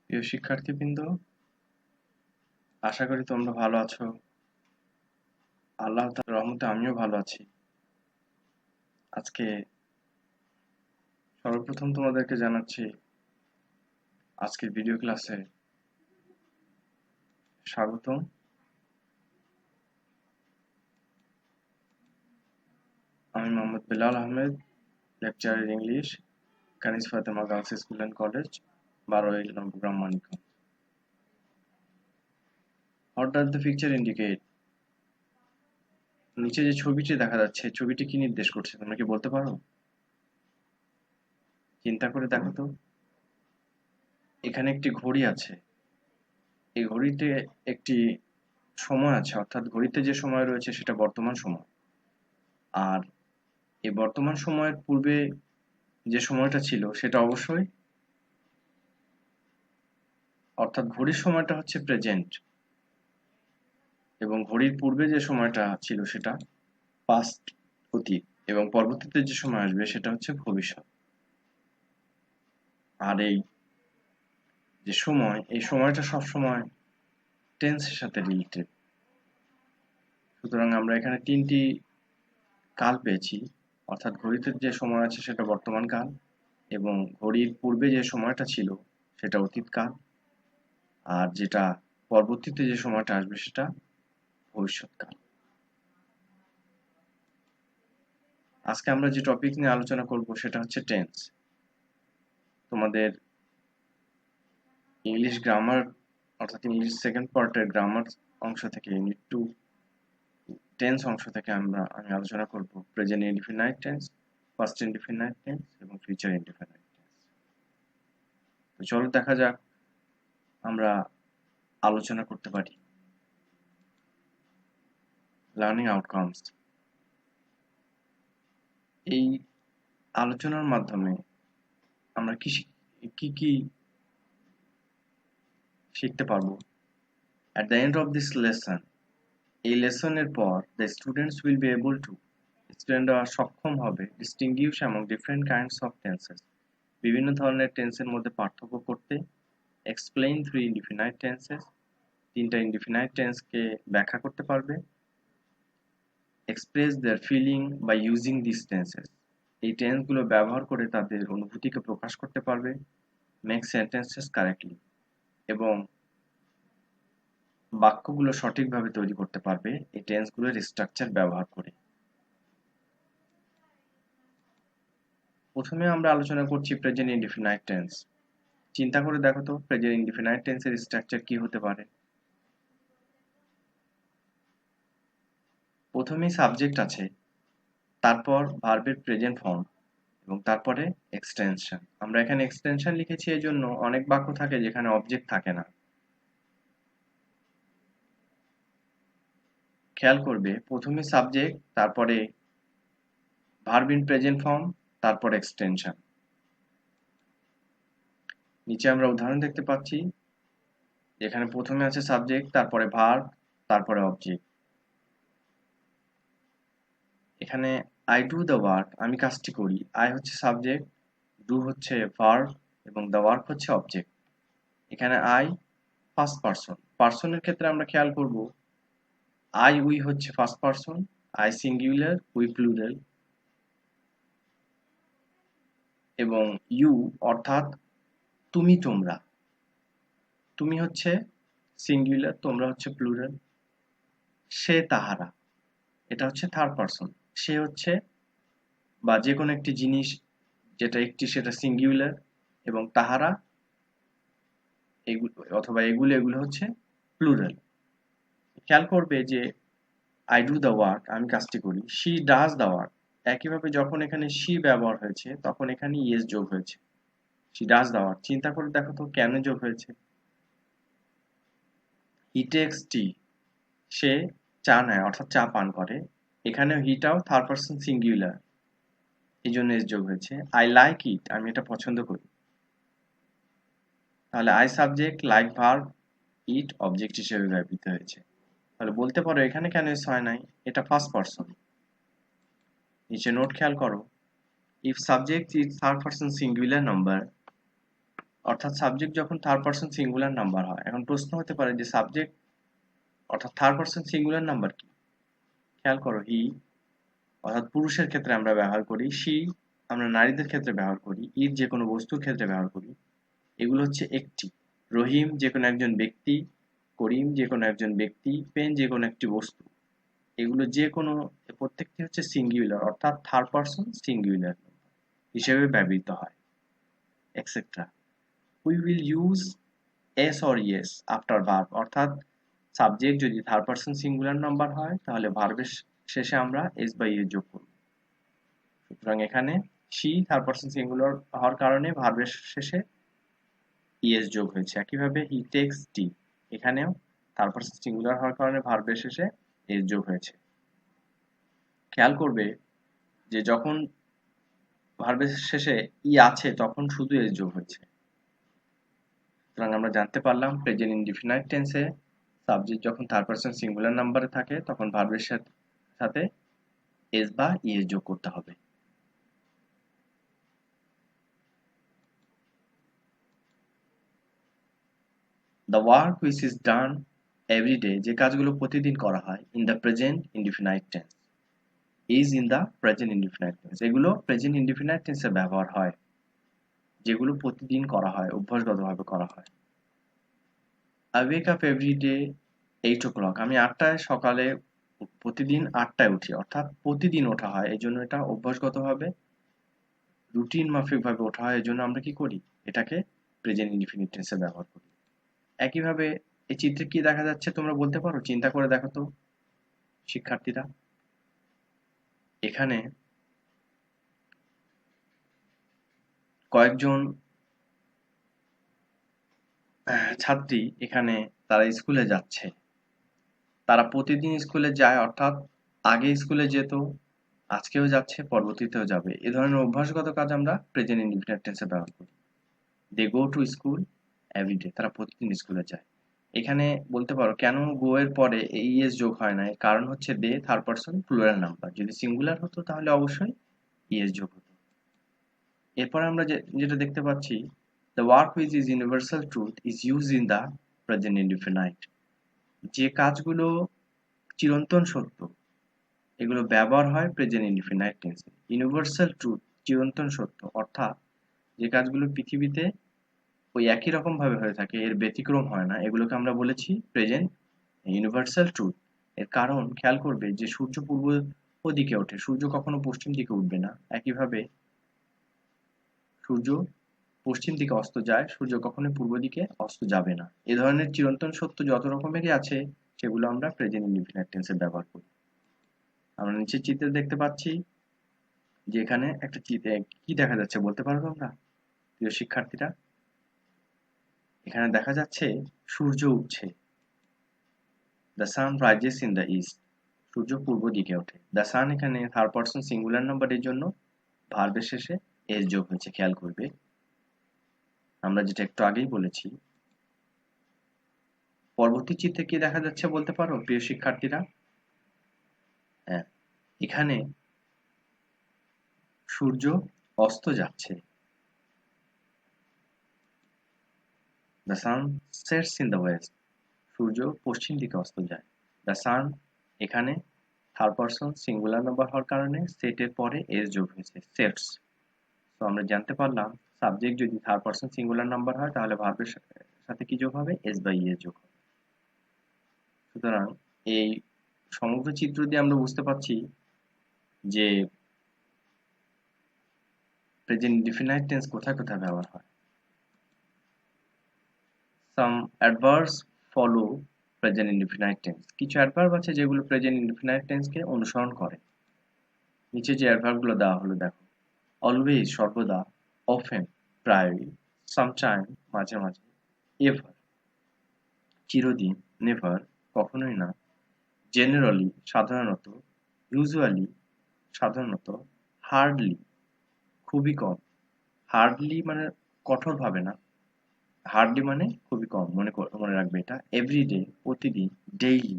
প্রিয় শিক্ষার্থীবৃন্দ, আশা করি তোমরা ভালো আছো। আল্লাহ তাআলার রহমতে আমিও ভালো আছি। আজকে সর্বপ্রথম তোমাদেরকে জানাচ্ছি আজকের ভিডিও ক্লাসে স্বাগতম। আমি Mohammad Belal Ahmed, lecturer English, Kaniz Fatema girls school and college, 12 Nabagram, Manikganj. What does the picture indicate? নিচে যে ছবিটি দেখা যাচ্ছে, ছবিটি কি নির্দেশ করছে তোমরা কি বলতে পারো? চিন্তা করে দেখো তো। এখানে একটি ঘড়ি আছে। এই ঘড়িতে একটি সময় আছে, অর্থাৎ ঘড়িতে যে সময় রয়েছে সেটা বর্তমান সময়। আর এই বর্তমান সময়ের পূর্বে যে সময়টা ছিল সেটা অবশ্যই, অর্থাৎ ঘড়ির সময়টা হচ্ছে প্রেজেন্ট, এবং ঘড়ির পূর্বে যে সময়টা ছিল সেটা পাস্ট, অতীত, এবং পরবর্তীতে যে সময় আসবে সেটা হচ্ছে ভবিষ্যৎ। আর এই যে সময়, এই সময়টা সবসময় টেন্সের সাথে রিলেটেড। সুতরাং আমরা এখানে তিনটি কাল পেয়েছি, অর্থাৎ ঘড়িতে যে সময় আছে সেটা বর্তমান কাল, এবং ঘড়ির পূর্বে যে সময়টা ছিল সেটা অতীতকাল, আর যেটা পরবর্তীতে যে সময়টা আসবে সেটা ভবিষ্যৎকাল। আজকে আমরা যে টপিক নিয়ে আলোচনা করব সেটা হচ্ছে টেন্স। তোমাদের ইংলিশ গ্রামার, অর্থাৎ ইংলিশ সেকেন্ড পার্টের গ্রামার অংশ থেকে, ইউনিট 2 টেন্স অংশ থেকে আমি আলোচনা করব present indefinite tense, past indefinite tense এবং ফিউচার ইনডিফিনাইট টেন্স। তো চলো দেখা যাক আমরা আলোচনা করতে পারি লার্নিং আউটকামস। এই আলোচনার মাধ্যমে আমরা কি কি শিখতে পারবো? At the end of this lesson, এই লেসনের পর the students will be able to, স্টুডেন্টরা সক্ষম হবে distinguish among different kinds of tenses, বিভিন্ন ধরনের টেন্সের মধ্যে পার্থক্য করতে, explain three indefinite tenses, তিনটা ইনডিফিনাইট টেন্সকে ব্যাখ্যা করতে পারবে, express their feeling by using these tenses, এই টেন্সগুলো ব্যবহার করে তাদের অনুভূতিকে প্রকাশ করতে পারবে, make sentences correctly, এবং বাক্যগুলো সঠিকভাবে তৈরি করতে পারবে এই টেন্সগুলোর স্ট্রাকচার ব্যবহার করে। প্রথমে আমরা আলোচনা করছি প্রেজেন্ট ইনডিফিনাইট টেন্স। চিন্তা করে দেখো তো প্রেজেন্ট ইনডিফিনাইট টেন্সের স্ট্রাকচার কি হতে পারে। প্রথমেই সাবজেক্ট আছে, তারপর ভার্বের প্রেজেন্ট ফর্ম, এবং তারপরে এক্সটেনশন। আমরা এখানে এক্সটেনশন লিখেছি এই জন্য অনেক বাক্য থাকে যেখানে অবজেক্ট থাকে না। খেয়াল করবে প্রথমে সাবজেক্ট, তারপরে ভার্ব ইন প্রেজেন্ট ফর্ম, তারপর এক্সটেনশন। নিচে আমরা উদাহরণ দেখতে পাচ্ছি যেখানে প্রথমে আছে সাবজেক্ট, তারপরে ভার্ব, তারপরে অবজেক্ট। এখানে আই ডু দ্য ওয়ার্ক, আমি কাজটি করি। আই হচ্ছে সাবজেক্ট, ডু হচ্ছে ভার্ব, এবং দ্য ওয়ার্ক হচ্ছে অবজেক্ট। এখানে আই ফার্স্ট পারসন। পারসনের ক্ষেত্রে আমরা খেয়াল করব আই উই হচ্ছে first person, I singular, we plural, এবং ইউ অর্থাৎ তুমি তোমরা। তুমি হচ্ছে সিঙ্গুলার, তোমরা হচ্ছে প্লুরাল। সে তাহারা, এটা হচ্ছে থার্ড পারসন। সে হচ্ছে বা যে কোনো একটি জিনিস যেটা একটি, সেটা সিঙ্গুলার, এবং তাহারা এগুলো অথবা এগুলো হচ্ছে প্লুরাল। খেয়াল করবে যে আই ডু দ্য ওয়ার্ক, আমি কাজটি করি। শি ডাজ দ্য ওয়ার্ক, একইভাবে যখন এখানে শি ব্যবহার হয়েছে তখন এখানে ইয়েস যোগ হয়েছে। She does the work. চিন্তা করে দেখো তো কেন যোগ হয়েছে। হি টেক্স টি, সে চা নেয় অর্থাৎ চা পান করে। এখানে হিটাও থার্ড পারসন সিঙ্গুলার, এই জন্য এস যোগ হয়েছে। আই লাইক ইট, আমি এটা পছন্দ করি। তাহলে I subject, like verb, it object হিসেবে ব্যবহৃত হয়েছে। তাহলে বলতে পারো এখানে কেন এস হয় নাই, এটা ফার্স্ট পারসন। নিচে নোট খেয়াল করো, if subject is third person singular number অর্থাৎ সাবজেক্ট যখন থার্ড পারসন সিঙ্গুলার নাম্বার হয়, এখন প্রশ্ন হতে পারে যে সাবজেক্ট অর্থাৎ থার্ড পারসন সিঙ্গুলার নাম্বার কি? খেয়াল করো, হি অর্থাৎ পুরুষের ক্ষেত্রে আমরা ব্যবহার করি, শি আমরা নারীদের ক্ষেত্রে ব্যবহার করি, ইট যে কোনো বস্তুর ক্ষেত্রে ব্যবহার করি। এগুলো হচ্ছে একটি। রহিম যে কোনো একজন ব্যক্তি, করিম যে কোনো একজন ব্যক্তি, পেন যে কোনো একটি বস্তু। এগুলো যে কোনো প্রত্যেকটি হচ্ছে সিঙ্গুলার অর্থাৎ থার্ড পারসন সিঙ্গুলার হিসেবে ব্যবহৃত হয়, etcetera. We will use S or yes after verb, অর্থাৎ সাবজেক্ট যদি থার্ড পারসন সিঙ্গুলার নাম্বার হয় তাহলে ভার্বের শেষে আমরা এস বা ইয়েস যোগ করব। সুতরাং এখানে শি থার্ড পারসন সিঙ্গুলার হওয়ার কারণে ভার্বের শেষে ইএস যোগ হয়েছে। একইভাবে হি টেক্স টি, এখানেও থার্ড পারসন সিঙ্গুলার হওয়ার কারণে ভার্বের শেষে এস যোগ হয়েছে। খেয়াল করবে যে যখন ভার্বের শেষে ই আছে তখন শুধু এস যোগ হয়েছে। সুতরাং আমরা জানতে পারলাম প্রেজেন্ট ইনডিফিনাইট টেন্সে সাবজেক্ট যখন থার্ড পারসন সিঙ্গুলার নাম্বারে থাকে তখন ভার্বের সাথে এস বা ইএস যোগ করতে হবে। The work which is done every day, যে কাজগুলো প্রতিদিন করা হয়, in the present indefinite tense is in the present indefinite tense, এগুলো প্রেজেন্ট ইনডিফিনাইট টেন্সে ব্যবহার হয়, যেগুলো প্রতিদিন করা হয়, অভ্যাসগতভাবে করা হয়। I wake up every day 8 o'clock, আমি 8টায় সকালে প্রতিদিন 8টায় উঠি, অর্থাৎ প্রতিদিন ওঠা হয়, এই জন্য এটা অভ্যাসগতভাবে রুটিন মাফিকভাবে ওঠা হয়, এই জন্য আমরা কি করি, এটাকে প্রেজেন্ট ইনডিফিনিট টেন্সে ব্যবহার করি। একইভাবে এই চিত্রে কি দেখা যাচ্ছে তোমরা বলতে পারো? চিন্তা করে দেখো তো শিক্ষার্থীরা। এখানে কয়েকজন ছাত্রী এখানে তারা স্কুলে যাচ্ছে, তারা প্রতিদিন স্কুলে যায়, অর্থাৎ আগে স্কুলে যেত, আজকেও যাচ্ছে, পরবর্তীতেও যাবে। এ ধরনের অভ্যাসগত কাজ আমরা প্রেজেন্ট ইনডিফিনিট টেন্সে ব্যবহার করি। দে গো টু স্কুল এভরিডে, তারা প্রতিদিন স্কুলে যায়। এখানে বলতে পারো কেন গো এর পরে ইএস যোগ হয় না, এর কারণ হচ্ছে দে থার্ড পারসন প্লুরাল নাম্বার, যদি সিঙ্গুলার হতো তাহলে অবশ্যই ইএস যোগ হতো। এরপর আমরা যেটা দেখতে পাচ্ছি, the work which is universal truth is used in the present indefinite, যে কাজগুলো চিরন্তন সত্য এগুলো ব্যবহার হয় প্রেজেন্ট ইনডিফিনাইট টেন্সে। ইউনিভার্সাল ট্রুথ চিরন্তন সত্য, অর্থাৎ যে কাজগুলো পৃথিবীতে ওই একই রকম ভাবে হয়ে থাকে, এর ব্যতিক্রম হয় না, এগুলোকে আমরা বলেছি প্রেজেন্ট ইউনিভার্সাল ট্রুথ। এর কারণ খেয়াল করবে যে সূর্য পূর্ব দিকে ওঠে, সূর্য কখনো পশ্চিম দিকে উঠবে না। একইভাবে সূর্য পশ্চিম দিকে অস্ত যায়, সূর্য কখনোই পূর্ব দিকে অস্ত যাবে না। এ ধরনের চিরন্তন সত্য যত রকমেরই আছে সেগুলো আমরা প্রেজেন্ট ইনডিফিনিট টেন্সে ব্যবহার করি। আমরা নিচের চিত্রে দেখতে পাচ্ছি যে এখানে একটা চিত্রে কি দেখা যাচ্ছে বলতে পারো তোমরা প্রিয় শিক্ষার্থীরা? এখানে দেখা যাচ্ছে সূর্য উঠছে, the sun rises in the east, সূর্য পূর্ব দিকে ওঠে। দ্য সান এখানে থার্ড পারসন সিঙ্গুলার নাম্বারের জন্য ভার্বের শেষে এস যোগ হয়েছে, খেয়াল করবে। আমরা যেটা একটু আগেই বলেছি। পরবর্তী চিত্রে কি দেখা যাচ্ছে বলতে পারো প্রিয় শিক্ষার্থীরা? হ্যাঁ, এখানে সূর্য অস্ত যাচ্ছে, the sun sets in the west, সূর্য পশ্চিম দিকে অস্ত যায়। দ্য সান এখানে থার্ড পারসন সিঙ্গুলার নাম্বার হওয়ার কারণে সেটের পরে এস যোগ হয়েছে, সেটস। তো আমরা জানতে পারলাম সাবজেক্ট যদি থার্ড পারসন সিঙ্গুলার নাম্বার হয় তাহলে ভার্বের সাথে কি যোগ হবে, এস বা ইএস যোগ হবে। সুতরাং এই সমগ্র চিত্র দিয়ে আমরা বুঝতে পারছি যে প্রেজেন্ট ইনডিফিনাইট টেন্স কোথায় কোথায় ব্যবহার হয়। Some adverbs follow present indefinite tense, কিছু অ্যাডভার্ব আছে যেগুলো প্রেজেন্ট ইনডিফিনাইট টেন্সকে অনুসরণ করে। নিচে যে অ্যাডভার্বগুলো দেওয়া হলো দেখো, অলওয়েজ সর্বদা, অফেন প্রায়ই, সামটাইম মাঝে মাঝে, এভার চিরদিন, নেভার কখনোই না, জেনারেলি সাধারণত, ইউজুয়ালি সাধারণত, হার্ডলি খুবই কম। হার্ডলি মানে কঠোরভাবে না, হার্ডলি মানে খুবই কম, মনে রাখবে এটা। এভরিডে প্রতিদিন, ডেইলি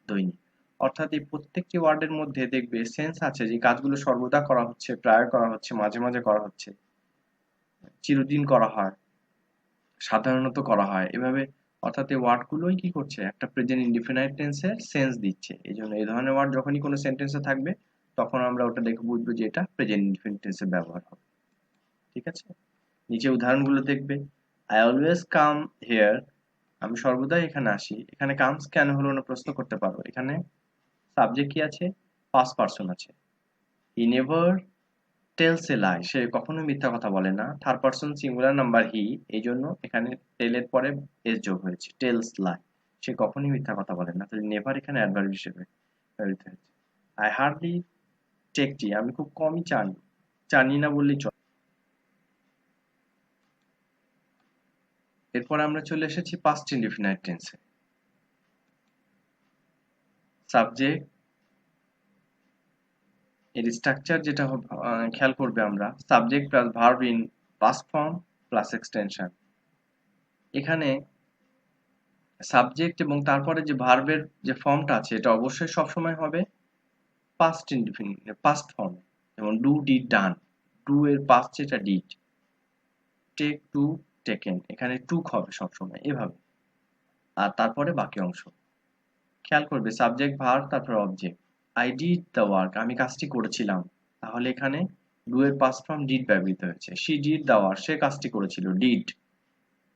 দৈনিক, অর্থাৎ এই প্রত্যেকটি ওয়ার্ডের মধ্যে দেখবে সেন্স আছে যে কাজগুলো সর্বদা করা হচ্ছে, প্রায় করা হচ্ছে, মাঝে মাঝে করা হচ্ছে, চিরদিন করা হয়, সাধারণত করা হয় এভাবে, অর্থাৎ এই ওয়ার্ডগুলোই কি করছে, একটা প্রেজেন্ট ইনডিফিনাইট টেন্সের সেন্স দিচ্ছে। এই জন্য এই ধরনের ওয়ার্ড যখনই কোনো সেন্টেন্সে থাকবে তখন আমরা ওটা দেখে বুঝবো যে এটা প্রেজেন্ট ইনডিফিনিট টেন্সের ব্যবহার হবে। ঠিক আছে, নিচে উদাহরণগুলো দেখবে। আই অলওয়েজ কাম হিয়ার, আমি সর্বদাই এখানে আসি। এখানে কামস কেন হলো না প্রশ্ন করতে পারো। এখানে সাবজেক্ট কি আছে, ফার্স্ট পারসন আছে। হি নেভার টেলস এ লাই, সে কখনো মিথ্যা কথা বলে না। Third person singular number he, এই জন্য এখানে টেলের পরে এস যোগ হয়েছে, টেলস লাই, সে কখনোই মিথ্যা কথা বলে না। তাহলে নেভার এখানে অ্যাডভার্ব হিসেবে ব্যবহৃত হয়েছে। আই হার্ডলি টেক টি, আমি খুব কমই জানি, জানি না বললেই চলে। এরপর আমরা চলে এসেছি পাস্ট ইনডিফিনাইট টেন্সে। সাবজেক্ট এর স্ট্রাকচার যেটা খেয়াল করবে আমরা, subject plus verb in past form plus extension. এখানে সাবজেক্ট এবং তারপরে যে ভার্বের যে ফর্মটা আছে এটা অবশ্যই সবসময় হবে পাস্ট ইনডিফিনিট, পাস্ট ফর্ম। যেমন ডু, ডিড, ডান। ডু এর পাস্ট যেটা ডিড, টেক, টু, টেকেন, এখানে টুক হবে সবসময় এভাবে। আর তারপরে বাকি অংশ খেয়াল করবে, সাবজেক্ট ভার্ব তারপরে object. I did the work, আমি কাজটি করেছিলাম। তাহলে এখানে ডু এর পাস্ট ফর্ম ডিড ব্যবহৃত হয়েছে। শি ডিড দ্য ওয়ার্ক, সে কাজটি করেছিল, ডিড।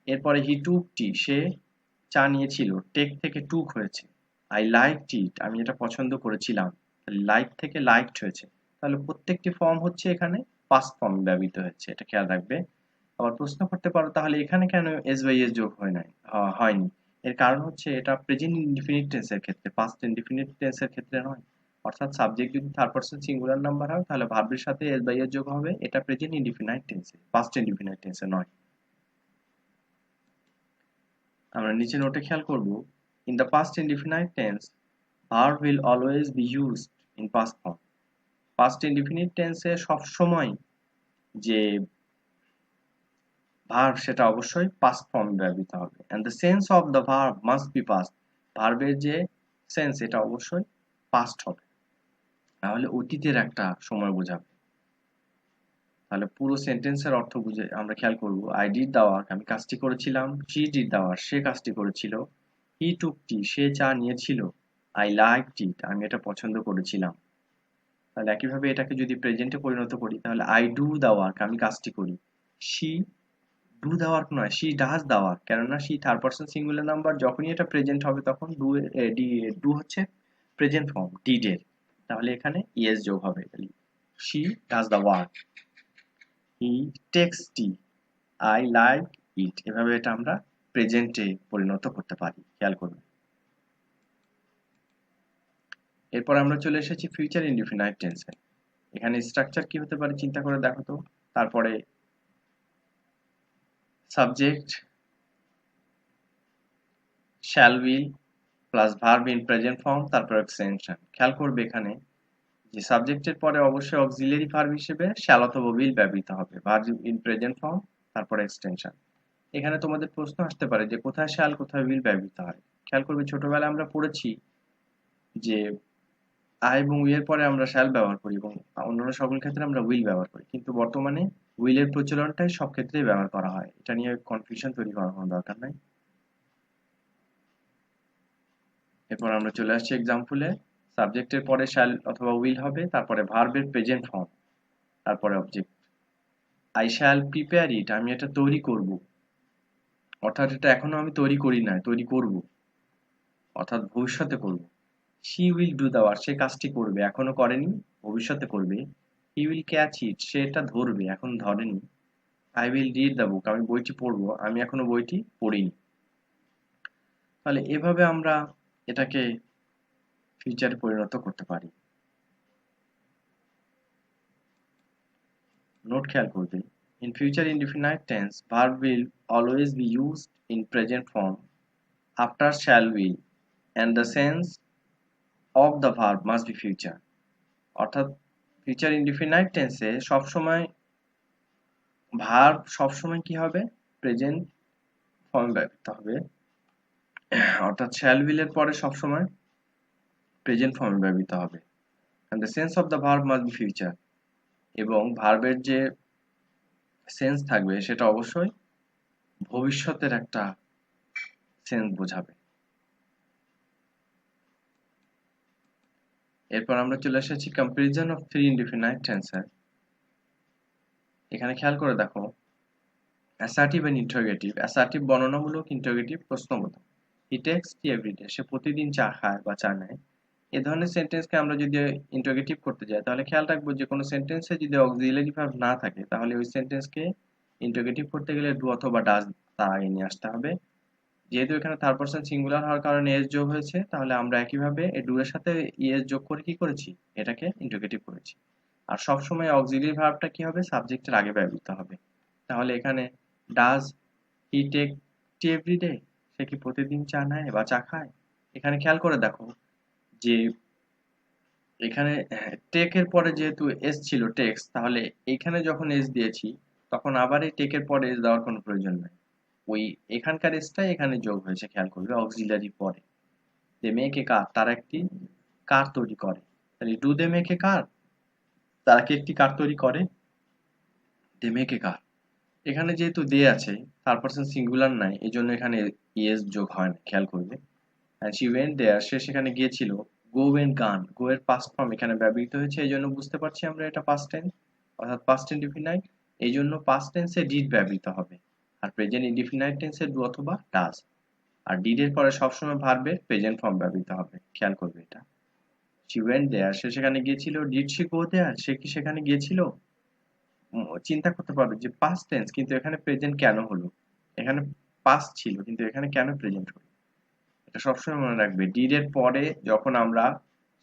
এরপরে হি টুক টি, সে চা নিয়েছিল, টেক থেকে টুক হয়েছে। আই লাইকড ইট, আমি এটা পছন্দ করেছিলাম, লাইক থেকে লাইকড হয়েছে। তাহলে প্রত্যেকটি ফর্ম হচ্ছে এখানে পাস্ট ফর্ম ব্যবহৃত হয়েছে, এটা খেয়াল রাখবে। আবার প্রশ্ন করতে পারো তাহলে এখানে কেন এস বাই এস যোগ হয়নি। এর কারণ হচ্ছে এটা প্রেজেন্ট ইনডিফিনিট টেন্সের ক্ষেত্রে, পাস্ট ইনডিফিনিট টেন্সের ক্ষেত্রে নয়। অর্থাৎ সাবজেক্ট যদি থার্ড পারসন সিঙ্গুলার নাম্বার হয় তাহলে ভার্বের সাথে এস বাই এস যোগ হবে, এটা প্রেজেন্ট ইনডিফিনাইট টেন্সে, পাস্ট ইনডিফিনাইট টেন্সে নয়। আমরা নিচে নোটে খেয়াল করব, in the past indefinite tense verb will always be used in past form. Past indefinite টেন্সে সবসময় যে ভার্ব সেটা অবশ্যই পাস্ট ফর্ম ব্যবহৃত হবে। And the sense of the verb must be past, ভার্বের যে সেন্স এটা অবশ্যই পাস্ট হবে, তাহলে অতীতের একটা সময় বোঝাবে। তাহলে পুরো সেন্টেন্সের অর্থ বুঝে আমরা খেয়াল করব, আই ডিড দ্য ওয়ার্ক, আমি কাজটি করেছিলাম। শি ডিড দ্য ওয়ার্ক, সে কাজটি করেছিল। হি টুক টি, সে চা নিয়েছিল। আই লাইকড ইট, আমি এটা পছন্দ করেছিলাম। তাহলে একইভাবে এটাকে যদি প্রেজেন্টে পরিণত করি তাহলে আই ডু দ্য ওয়ার্ক, আমি কাজটি করি। শি ডু দ্য ওয়ার্ক নয়, শি ডাজ দ্য ওয়ার্ক, কেননা she third person singular number, যখনই এটা প্রেজেন্ট হবে তখন ডু হচ্ছে প্রেজেন্ট ফর্ম ডিড এর, তাহলে এখানে ইএস যোগ হবে। She does the work, he takes T, I like it, এভাবে এটা আমরা প্রেজেন্টে পরিণত করতে পারি, খেয়াল করবে। এরপর আমরা চলে এসেছি ফিউচার ইনডিফিনাইট টেন্সে। এখানে স্ট্রাকচার কি হতে পারে চিন্তা করে দেখো তো। তারপরে subject shall will plus verb in present form তারপর এক্সটেনশন। খেয়াল করবে এখানে যে সাবজেক্টের পরে অবশ্যই অক্সিলারি ভার্ব হিসেবে শ্যাল অথবা উইল ব্যবহৃত হবে, ভার্ব ইন প্রেজেন্ট ফর্ম তারপর এক্সটেনশন। এখানে তোমাদের প্রশ্ন আসতে পারে যে কোথায় শ্যাল কোথায় উইল ব্যবহৃত হয়। খেয়াল করবে ছোটবেলায় আমরা পড়েছি যে আই এবং উই এর পরে আমরা শ্যাল ব্যবহার করি এবং অন্যান্য সকল ক্ষেত্রে আমরা উইল ব্যবহার করি, কিন্তু বর্তমানে উইলের প্রচলনটাই সব ক্ষেত্রেই ব্যবহার করা হয়, এটা নিয়ে কনফিউশন তৈরি করার কোনো দরকার নাই। এরপর আমরা চলে আসছি এক্সাম্পলে, সাবজেক্টের পরে শ্যাল অথবা উইল হবে, তারপরে ভার্বের প্রেজেন্ট ফর্ম, তারপরে অবজেক্ট। আই শ্যাল প্রিপেয়ার ইট, আমি এটা তৈরি করব, অর্থাৎ এটা এখনো আমি তৈরি করি না, তৈরি করব, অর্থাৎ ভবিষ্যতে করব। She will do the work, সে কাজটি করবে, এখনো করেনি, ভবিষ্যতে করবে। হি উইল ক্যাচ ইট, সে এটা ধরবে, এখন ধরেনি। I will read the book, আমি বইটি পড়বো, আমি এখনো বইটি পড়িনি। তাহলে এভাবে আমরা এটাকে ফিউচারে পরিণত করতে পারি। নোট খেয়াল করবে, in future indefinite tense verb will always be used in present form after shall will and the sense of the verb must be future। অর্থাৎ ফিউচার ইনডিফিনাইট টেন্সে সবসময় ভার্ব সবসময় কি হবে, প্রেজেন্ট ফর্ম ব্যবহৃত হবে, অর্থাৎ শ্যাল উইল এর পরে সবসময় প্রেজেন্ট ফর্মে ব্যবহৃত হবে। and the sense of the verb must be future, এবং ভার্বের যে সেন্স থাকবে সেটা অবশ্যই ভবিষ্যতের একটা সেন্স বোঝাবে। এরপর আমরা চলে এসেছি comparison of three indefinite tensor. এখানে খেয়াল করে দেখো, অ্যাসার্টিভ এন্ড ইন্টারোগেটিভ। অ্যাসার্টিভ বর্ণনামূলক, ইন্টারোগেটিভ প্রশ্নবোধক। হি টেক্স টি এভরিডে, সে প্রতিদিন চা খায় বা চা নেয়। এ ধরনের সেন্টেন্সকে আমরা যদি ইন্টারোগেটিভ করতে যাই, তাহলে খেয়াল রাখবো যে কোনো সেন্টেন্সে যদি অক্সিলারি ভার্ব না থাকে, তাহলে ওই সেন্টেন্সকে ইন্টারোগেটিভ করতে গেলে ডু অথবা ডাজ তার আগে নিয়ে আসতে হবে। যেহেতু এখানে থার্ড পারসন সিঙ্গুলার হওয়ার কারণে এস যোগ হয়েছে, তাহলে আমরা একইভাবে এই ডু এর সাথে ইএস যোগ করে কি করেছি, এটাকে ইন্টারোগেটিভ করেছি। আর সবসময় অক্সিলারি ভার্বটা কি হবে, সাবজেক্টের আগে ব্যবহৃত হবে। তাহলে এখানে does he take tea everyday, সে কি প্রতিদিন চা নেয় বা চা খায়। এখানে খেয়াল করে দেখো যে এখানে টেকের পরে যেহেতু এস ছিল টেক্স, তাহলে এখানে যখন এস দিয়েছি তখন আবার এই টেকের পরে এস দেওয়ার কোনো প্রয়োজন নাই। ওই এখানকার এসটাই এখানে যোগ হয়েছে, খেয়াল করবে অক্সিলারি পরে। দে মেক এ কার, তারা একটি কার তৈরি করে। তাহলে ডু দে মেক এ কার, তারা কি একটি কার তৈরি করে। দে মেক এ কার, এখানে যেহেতু দে আছে, থার্ড পারসন সিঙ্গুলার নাই, এই জন্য এখানে ইএস যোগ হয় না, খেয়াল করবে। and she went there, সে সেখানে গিয়েছিল। go went gone, go এর past form এখানে ব্যবহৃত হয়েছে, এই জন্য বুঝতে পারছি আমরা এটা past tense, অর্থাৎ past indefinite। এই জন্য past tense এ did ব্যবহৃত হবে, আর present indefinite tense A do অথবা does। আর did এর পরে সবসময় ভার্বের প্রেজেন্ট ফর্ম ব্যবহৃত হবে, খেয়াল করবে এটা। she went there, সে সেখানে গিয়েছিল। did she go there, সে কি সেখানে গিয়েছিল। চিন্তা করতে পারবে যে past tense কিন্তু এখানে প্রেজেন্ট কেন হলো, এখানে past ছিল কিন্তু এখানে কেন প্রেজেন্ট হলো। এটা সবসময় মনে রাখবে, ডিড এর পরে যখন আমরা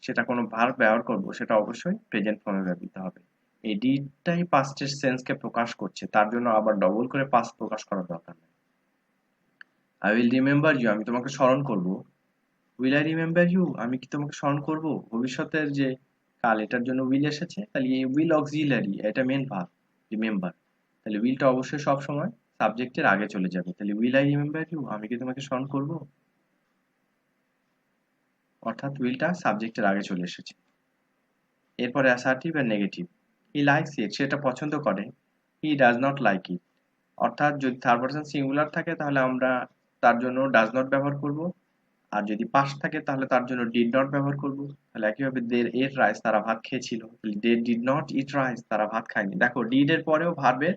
সেটা কোনো ভার্ব ব্যবহার করব, সেটা অবশ্যই প্রেজেন্ট ফর্মে ব্যবহৃত হবে। এই ডিডটাই পাস্টের সেন্সকে প্রকাশ করছে, তার জন্য আবার ডবল করে পাস্ট প্রকাশ করার দরকার নেই। আই উইল রিমেম্বার ইউ, আমি তোমাকে স্মরণ করব। উইল আই রিমেম্বার ইউ, আমি কি তোমাকে স্মরণ করব। ভবিষ্যতের যে কাল, এটার জন্য উইল এসেছে, তাহলে এই উইল অক্সিলারি, এটা মেন ভার্ব রিমেম্বার। তাহলে উইলটা অবশ্যই সব সময় সাবজেক্টের আগে চলে যাবে। তাহলে উইল আই রিমেম্বার ইউ, আমি কি তোমাকে স্মরণ করব, অর্থাৎ উইলটা সাবজেক্টের আগে চলে এসেছে। এরপরে অ্যাসার্টিভ আর নেগেটিভ। হি লাইকস ইট, সেটা পছন্দ করে। He does not like it, অর্থাৎ যদি থার্ড পারসন সিঙ্গুলার থাকে তাহলে আমরা তার জন্য ডাজ নট ব্যবহার করব, আর যদি পাস্ট থাকে তাহলে তার জন্য ডিড নট ব্যবহার করব। তাহলে একইভাবে দের এট রাইস, তারা ভাত খেয়েছিল। They did not eat rice, তারা ভাত খায়নি। দেখো ডিড এর পরেও ভার্বের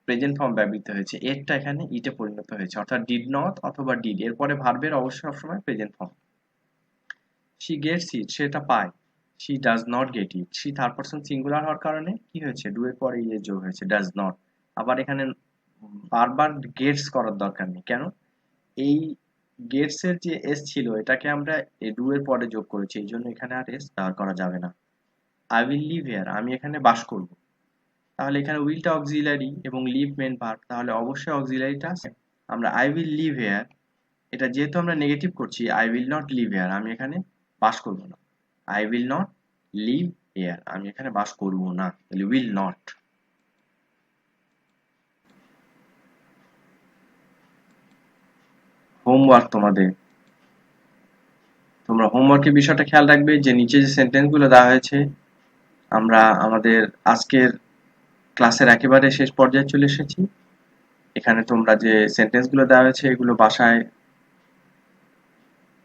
প্রেজেন্ট ফর্ম ব্যবহৃত হয়েছে, এরটা এখানে ইটে পরিণত হয়েছে, অর্থাৎ ডিড নট অথবা ডিড এরপরে ভার্বের অবশ্যই সবসময় present form. she gets it, সেটা পায়। she does not get it, she third person singular হওয়ার কারণে কি হয়েছে, ডু এর পরে ইয়ে যোগ হয়েছে, does not। আবার এখানে বারবার গেটস করার দরকার নেই, কেন, এই গেটস এর যে এস ছিল এটাকে আমরা এই ডু এর পরে যোগ করেছি, এই জন্য এখানে আর এস ব্যবহার করা যাবে না। আই উইল লিভ হিয়ার, আমি এখানে বাস করব। তাহলে এখানে উইলটা অক্সিলারি এবং লিভ মেন ভার্ব, তাহলে অবশ্যই অক্সিলারিটা আছে। আমরা আই উইল লিভ হিয়ার, এটা যেহেতু আমরা নেগেটিভ করছি, I will not live here, আমি এখানে বাস করব না। I will not live here, আমি এখানে বাস করব না, তাহলে উইল নট। হোমওয়ার্ক তোমাদের, তোমরা হোমওয়ার্কের বিষয়টা খেয়াল রাখবে যে নিচে যে সেন্টেন্সগুলো দেওয়া হয়েছে, আমরা আমাদের আজকের ক্লাসের একেবারে শেষ পর্যায়ে চলে এসেছি। এখানে তোমরা যে সেন্টেন্সগুলো দেওয়া হয়েছে এগুলো বাসায়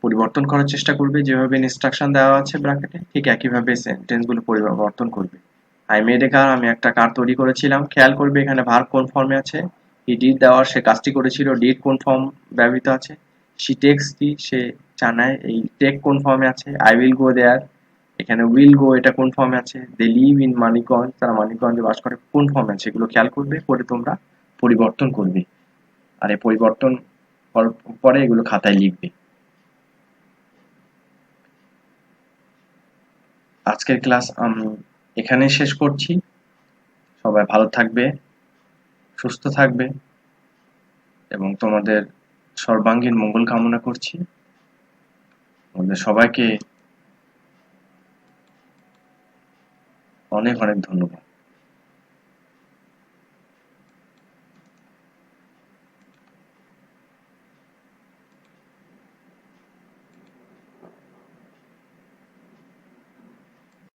পরিবর্তন করার চেষ্টা করবে, যেভাবে ইনস্ট্রাকশন দেওয়া আছে ব্র্যাকেটে ঠিক একইভাবে সেন্টেন্সগুলো পরিবর্তন করবে। আই মেড এ কার, আমি একটা কার তৈরি করেছিলাম। খেয়াল করবে এখানে ভার্ব কোন ফর্মে আছে, হি ডিড দেওয়ার, সে কাজটি করেছিল, ডিড কোন ফর্ম ব্যবহৃত আছে। শি টেক্স কি, সে জানায়, এই টেক কোন ফর্মে আছে। আই উইল গো দেয়ার, এখানে উইল গো এটা কোন ফর্মে আছে। দে লিভ ইন মানিকগঞ্জ, তারা মানিকগঞ্জে বাস করে, কোন ফর্মে আছে, এগুলো খেয়াল করবে, করে তোমরা পরিবর্তন করবে। আর এই পরিবর্তন পরে এগুলো খাতায় লিখবে। আজকের ক্লাস আমি এখানেই শেষ করছি। সবাই ভালো থাকবে, সুস্থ থাকবে এবং তোমাদের সর্বাঙ্গীন মঙ্গল কামনা করছি। তোমাদের সবাইকে অনেক অনেক ধন্যবাদ।